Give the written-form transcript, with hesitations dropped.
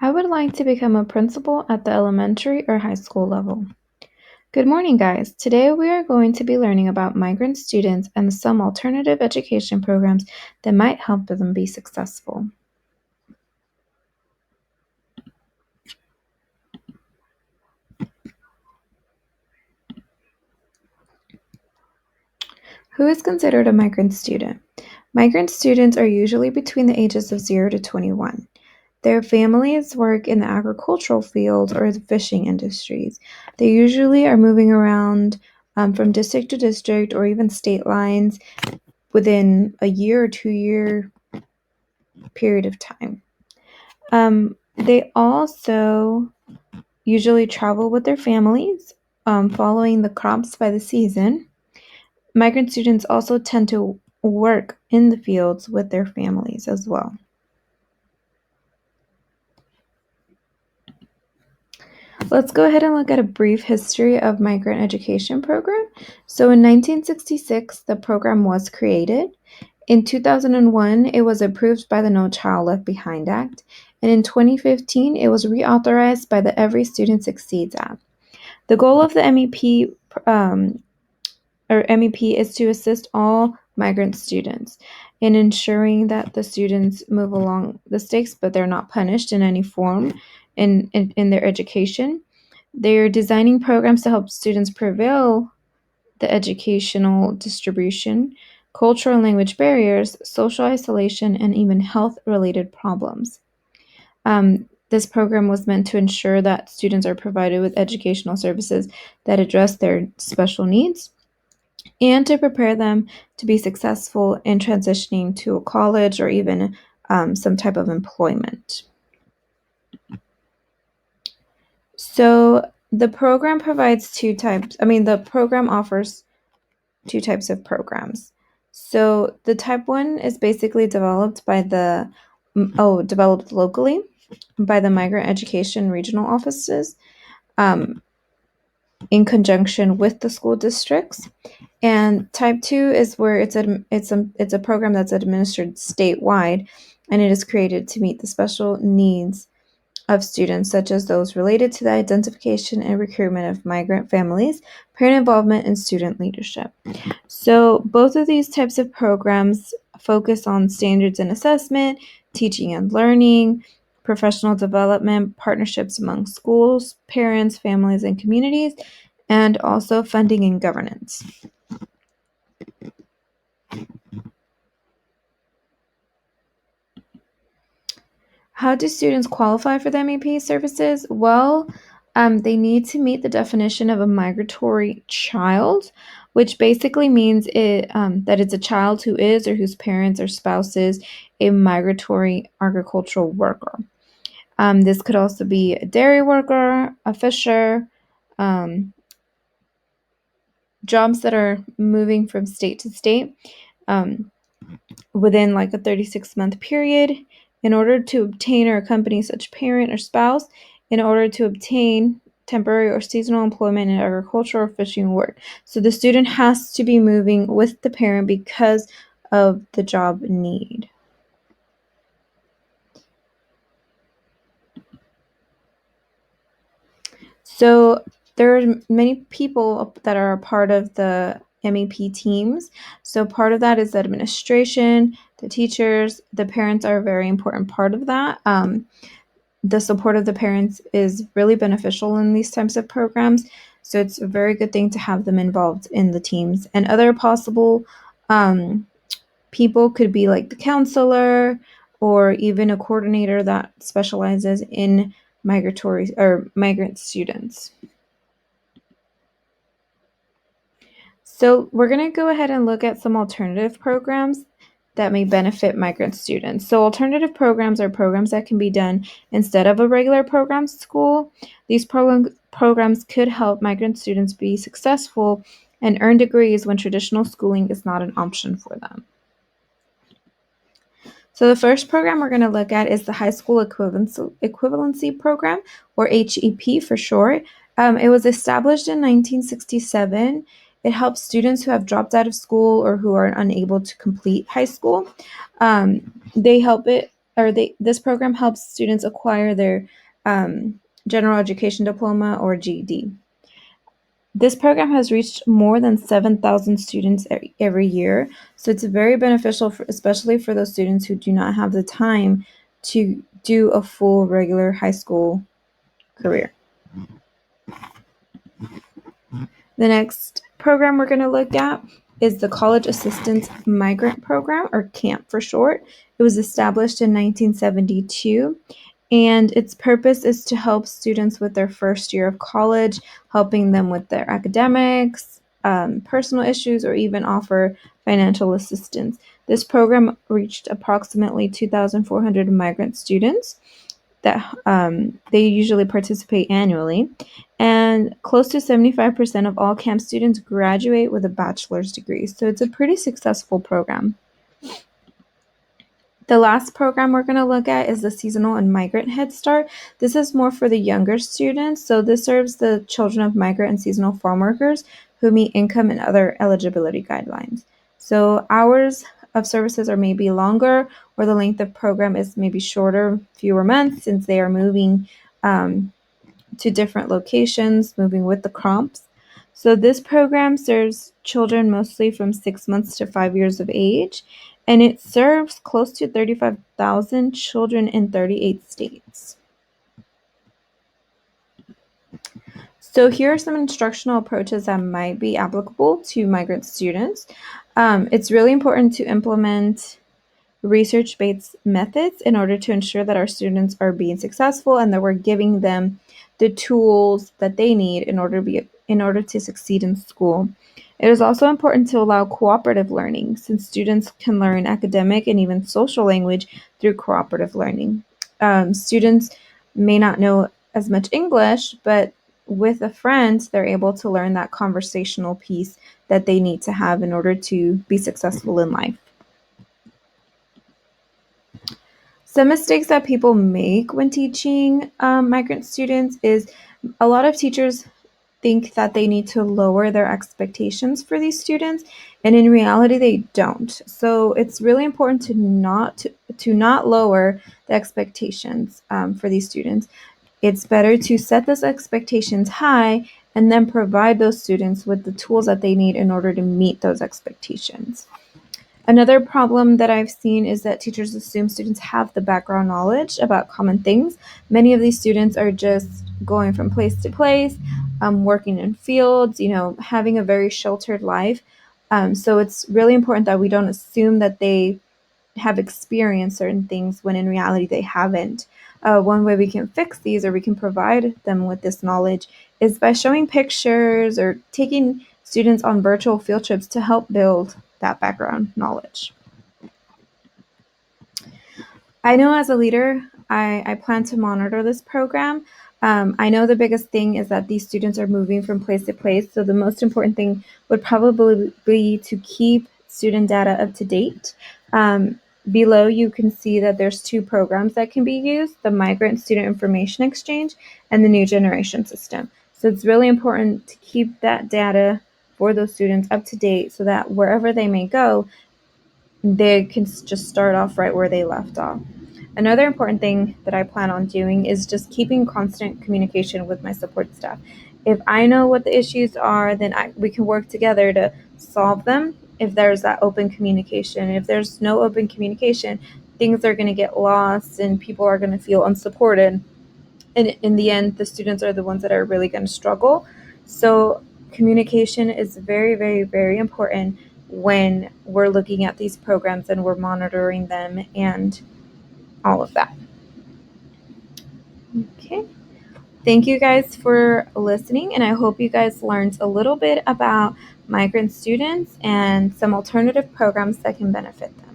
I would like to become a principal at the elementary or high school level. Good morning, guys. Today we are going to be learning about migrant students and some alternative education programs that might help them be successful. Who is considered a migrant student? Migrant students are usually between the ages of 0 to 21. Their families work in the agricultural field or the fishing industries. They usually are moving around from district to district or even state lines within a year or 2 year period of time. They also usually travel with their families, following the crops by the season. Migrant students also tend to work in the fields with their families as well. Let's go ahead and look at a brief history of migrant education program. So in 1966, the program was created. In 2001, it was approved by the No Child Left Behind Act. And in 2015, it was reauthorized by the Every Student Succeeds Act. The goal of the MEP is to assist all migrant students in ensuring that the students move along the stakes, but they're not punished in any form in their education. They're designing programs to help students prevail the educational distribution, cultural and language barriers, social isolation, and even health-related problems. This program was meant to ensure that students are provided with educational services that address their special needs and to prepare them to be successful in transitioning to a college or even some type of employment. So the program provides the program offers two types of programs. So the type 1 is basically developed locally by the migrant education regional offices in conjunction with the school districts. And type 2 is where it's a program that's administered statewide, and it is created to meet the special needs of students, such as those related to the identification and recruitment of migrant families, parent involvement, and student leadership. So both of these types of programs focus on standards and assessment, teaching and learning, professional development, partnerships among schools, parents, families, and communities, and also funding and governance. How do students qualify for the MEP services? Well, they need to meet the definition of a migratory child, which basically means that it's a child who is or whose parents or spouse is a migratory agricultural worker. This could also be a dairy worker, a fisher, jobs that are moving from state to state within like a 36-month period. In order to obtain or accompany such parent or spouse, in order to obtain temporary or seasonal employment in agriculture or fishing work. So the student has to be moving with the parent because of the job need. So there are many people that are a part of the MEP teams. So part of that is the administration, the teachers, the parents are a very important part of that. The support of the parents is really beneficial in these types of programs. So it's a very good thing to have them involved in the teams. And other possible people could be like the counselor or even a coordinator that specializes in migratory or migrant students. So we're going to go ahead and look at some alternative programs that may benefit migrant students. So alternative programs are programs that can be done instead of a regular program school. These programs could help migrant students be successful and earn degrees when traditional schooling is not an option for them. So the first program we're going to look at is the High School Equivalency Program, or HEP for short. It was established in 1967. It helps students who have dropped out of school or who are unable to complete high school. They help it this program helps students acquire their general education diploma or GED. This program has reached more than 7,000 students every year, so it's very beneficial, especially for those students who do not have the time to do a full regular high school career. The next program we're going to look at is the College Assistance Migrant Program, or CAMP for short. It was established in 1972, and its purpose is to help students with their first year of college, helping them with their academics, personal issues, or even offer financial assistance. This program reached approximately 2,400 migrant students that they usually participate annually, and close to 75% of all camp students graduate with a bachelor's degree, so it's a pretty successful program. The last program we're going to look at is the Seasonal and Migrant Head Start. This is more for the younger students, so this serves the children of migrant and seasonal farm workers who meet income and other eligibility guidelines. So hours of services are maybe longer, or the length of program is maybe shorter, fewer months, since they are moving to different locations, moving with the crops. So this program serves children mostly from 6 months to 5 years of age, and it serves close to 35,000 children in 38 states. So here are some instructional approaches that might be applicable to migrant students. It's really important to implement research-based methods in order to ensure that our students are being successful and that we're giving them the tools that they need in order to succeed in school. It is also important to allow cooperative learning, since students can learn academic and even social language through cooperative learning. Students may not know as much English, but with a friend, they're able to learn that conversational piece that they need to have in order to be successful in life. Some mistakes that people make when teaching migrant students is a lot of teachers think that they need to lower their expectations for these students, and in reality they don't. So it's really important to not lower the expectations for these students. It's better to set those expectations high and then provide those students with the tools that they need in order to meet those expectations. Another problem that I've seen is that teachers assume students have the background knowledge about common things. Many of these students are just going from place to place, working in fields, having a very sheltered life. So it's really important that we don't assume that they have experienced certain things when in reality they haven't. One way we can fix these, or we can provide them with this knowledge, is by showing pictures or taking students on virtual field trips to help build that background knowledge. I know as a leader, I plan to monitor this program. I know the biggest thing is that these students are moving from place to place, so the most important thing would probably be to keep student data up to date. Below, you can see that there's two programs that can be used: the Migrant Student Information Exchange and the New Generation System. So it's really important to keep that data for those students up to date so that wherever they may go, they can just start off right where they left off. Another important thing that I plan on doing is just keeping constant communication with my support staff. If I know what the issues are, then we can work together to solve them if there's that open communication. If there's no open communication, things are going to get lost and people are going to feel unsupported. And in the end, the students are the ones that are really going to struggle. So communication is very, very, very important when we're looking at these programs and we're monitoring them and all of that. Okay. Thank you guys for listening, and I hope you guys learned a little bit about migrant students and some alternative programs that can benefit them.